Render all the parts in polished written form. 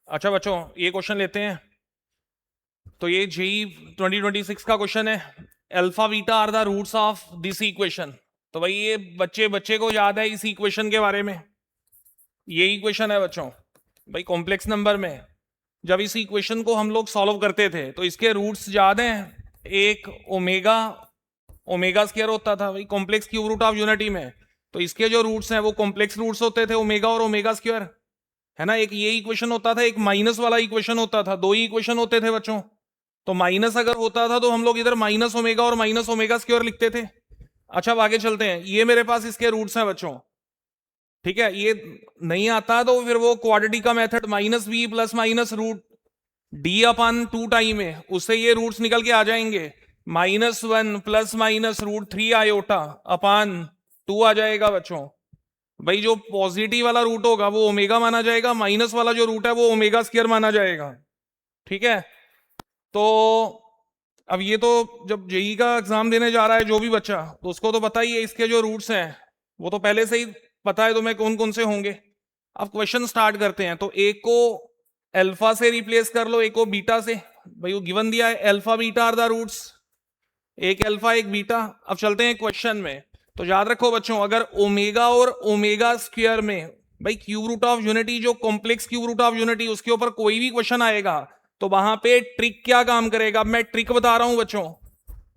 अच्छा बच्चों, ये क्वेश्चन लेते हैं। तो ये जेई 2026 का क्वेश्चन है। Alpha beta are the roots of this equation. तो भाई ये बच्चे बच्चे को याद है इस इक्वेशन के बारे में। ये इक्वेशन है बच्चों, भाई कॉम्प्लेक्स नंबर में जब इस इक्वेशन को हम लोग सॉल्व करते थे तो इसके रूट्स याद हैं। एक ओमेगा ओमेगा स्क्वायर होता था भाई complex cube root of unity में। तो इसके जो रूट्स हैं वो कॉम्प्लेक्स रूट्स होते थे, ओमेगा और ओमेगा स्क्वायर, है ना। एक ये इक्वेशन होता था, एक माइनस वाला इक्वेशन होता था, दो ही इक्वेशन होते थे बच्चों। तो माइनस अगर होता था तो हम लोग इधर माइनस ओमेगा और माइनस ओमेगा स्क्वायर लिखते थे। अच्छा अब आगे चलते हैं। ये मेरे पास इसके रूट्स हैं बच्चों, ठीक है। ये नहीं आता तो फिर वो क्वाड्रेटिक का method minus B plus minus root D upon two time है, उससे ये रूट्स निकल के आ जाएंगे। -1 plus minus root 3 iota upon 2 आ जाएगा बच्चों। भाई जो पॉजिटिव वाला रूट होगा वो ओमेगा माना जाएगा, माइनस वाला जो रूट है वो ओमेगा स्क्वायर माना जाएगा, ठीक है। तो अब ये तो जब जेई का एग्जाम देने जा रहा है जो भी बच्चा, तो उसको तो पता ही है इसके जो रूट्स हैं वो तो पहले से ही पता है तुम्हें कौन कौन से होंगे। अब क्वेश्चन स्टार्ट करते हैं। तो एक को अल्फा से रिप्लेस कर लो, एक को बीटा से। भाई वो गिवन दिया है alpha beta are the roots, एक अल्फा एक बीटा। अब चलते हैं क्वेश्चन में। तो याद रखो बच्चों, अगर ओमेगा और ओमेगा स्क्वायर में भाई क्यूब रूट ऑफ यूनिटी, जो complex cube root of unity, उसके ऊपर कोई भी क्वेश्चन आएगा तो वहां पे ट्रिक क्या काम करेगा। अब मैं ट्रिक बता रहा हूं बच्चों।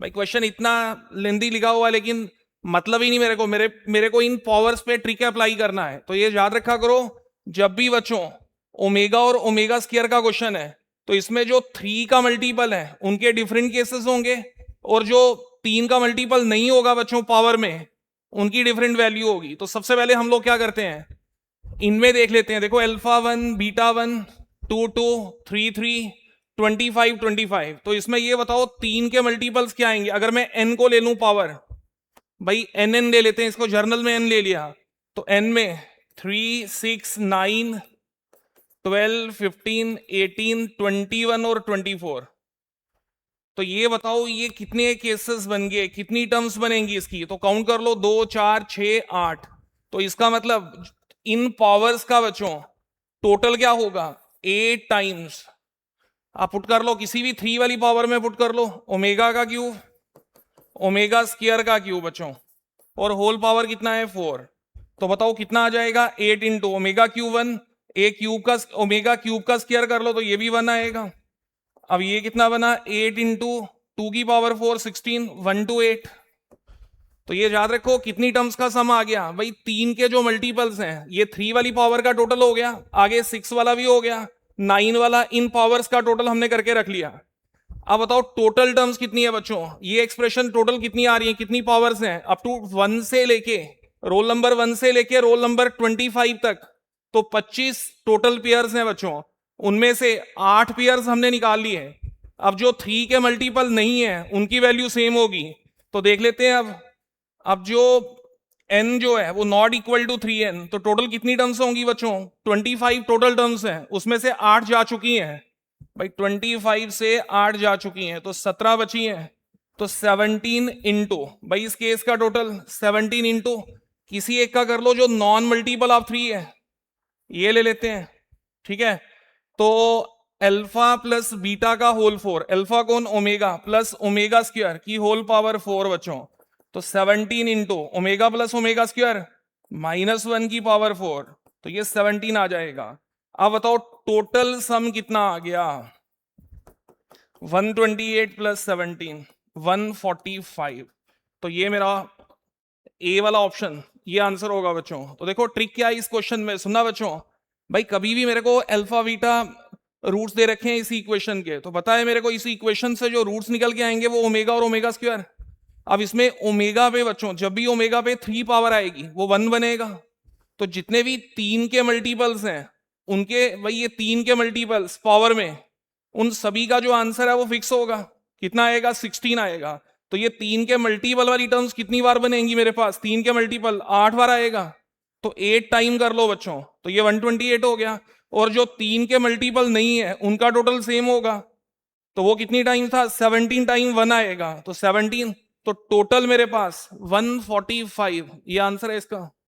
भाई क्वेश्चन इतना लेंदी लिखा हुआ है लेकिन मतलब ही नहीं मेरे को, मेरे को इन पावर्स पे ट्रिक अप्लाई करना है। तो ये याद रखा करो, जब भी बच्चों ओमेगा और ओमेगा स्क्वायर का क्वेश्चन है तो इसमें जो 3 का मल्टीपल है उनके डिफरेंट केसेस होंगे, और जो 3 का मल्टीपल नहीं होगा बच्चों पावर में, उनकी डिफरेंट वैल्यू होगी। तो सबसे पहले हम लोग क्या करते हैं, इनमें देख लेते हैं। देखो अल्फा 1 बीटा 1 2 2 3 3 25 25। तो इसमें ये बताओ 3 के मल्टीपल्स क्या आएंगे। अगर मैं n को ले लूं पावर, भाई n ले लेते हैं, इसको जर्नल में n ले लिया। तो n में 3 6 9 12 15 18 21 और 24। तो ये बताओ ये कितने केसेस बन गए, कितनी टर्म्स बनेंगी इसकी। तो काउंट कर लो, 2 4 6 8। तो इसका मतलब इन पावर्स का बच्चों टोटल क्या होगा, 8 टाइम्स। आप पुट कर लो किसी भी 3 वाली पावर में पुट कर लो, ओमेगा का क्यूब ओमेगा स्क्वायर का क्यूब बच्चों, और होल पावर कितना है 4। तो बताओ कितना आ जाएगा, 8 इंटू ओमेगा क्यूब 1, ए क्यूब का ओमेगा क्यूब का स्क्वायर कर लो तो ये भी 1 आएगा। अब ये कितना बना, 8 इंटू 2 की पावर 4 16 1 to 8। तो ये याद रखो कितनी टर्म्स का सम आ गया भाई, 3 के जो मल्टीपल्स हैं, ये 3 वाली पावर का टोटल हो गया, आगे 6 वाला भी हो गया, 9 वाला, इन पावर्स का टोटल हमने करके रख लिया। अब बताओ टोटल टर्म्स कितनी है बच्चों, ये एक्सप्रेशन टोटल कितनी आ रही है, कितनी पावर्स हैं अप टू 1 से लेके रोल नंबर 1 से लेके रोल नंबर 25 तक। तो 25 टोटल पेयर्स हैं बच्चों, उनमें से 8 पेयर्स हमने निकाल लिए हैं। अब जो 3 के मल्टीपल नहीं है उनकी वैल्यू सेम होगी। तो देख लेते हैं अब जो n जो है वो नॉट इक्वल टू 3n, तो टोटल कितनी टर्म्स होंगी बच्चों, 25 टोटल टर्म्स हैं, उसमें से 8 जा चुकी हैं भाई, 25 से 8 जा चुकी हैं तो 17 बची हैं। तो 17 इंटू, भाई इस केस का टोटल 17 इंटू किसी एक का कर लो जो नॉन मल्टीपल ऑफ 3 है, ये ले लेते हैं, ठीक है। तो अल्फा प्लस बीटा का होल 4, अल्फा कौन, ओमेगा, प्लस ओमेगा स्क्वायर की होल पावर 4 बच्चों। तो 17 into omega plus omega square -1 की पावर 4, तो ये 17 आ जाएगा। अब बताओ टोटल सम कितना आ गया, 128 प्लस 17 145। तो ये मेरा ए वाला ऑप्शन ये आंसर होगा बच्चों। तो देखो ट्रिक क्या है इस क्वेश्चन में, सुनना बच्चों। भाई कभी भी मेरे को अल्फा बीटा रूट्स दे रखे हैं इस इक्वेशन के, तो पता है मेरे को इस इक्वेशन से जो रूट्स निकल के आएंगे वो ओमेगा और ओमेगा स्क्वायर। अब इसमें ओमेगा पे बच्चों जब भी ओमेगा पे 3 पावर आएगी वो 1 बनेगा। तो जितने भी 3 के मल्टीपल्स हैं उनके, भाई ये 3 के मल्टीपल्स पावर में, उन सभी का जो आंसर है वो फिक्स होगा, कितना आएगा, 16 आएगा। तो ये 3 के मल्टीपल वाली टर्म्स कितनी बार बनेंगी मेरे पास, 3 के मल्टीपल 8 बार आएगा। तो 8 टाइम कर लो बच्चों, तो ये 128 हो गया। और जो 3 के मल्टीपल नहीं है उनका टोटल सेम होगा, तो वो कितनी टाइम था, 17 टाइम 1 आएगा, तो 17। तो टोटल मेरे पास 145, ये आंसर है इसका।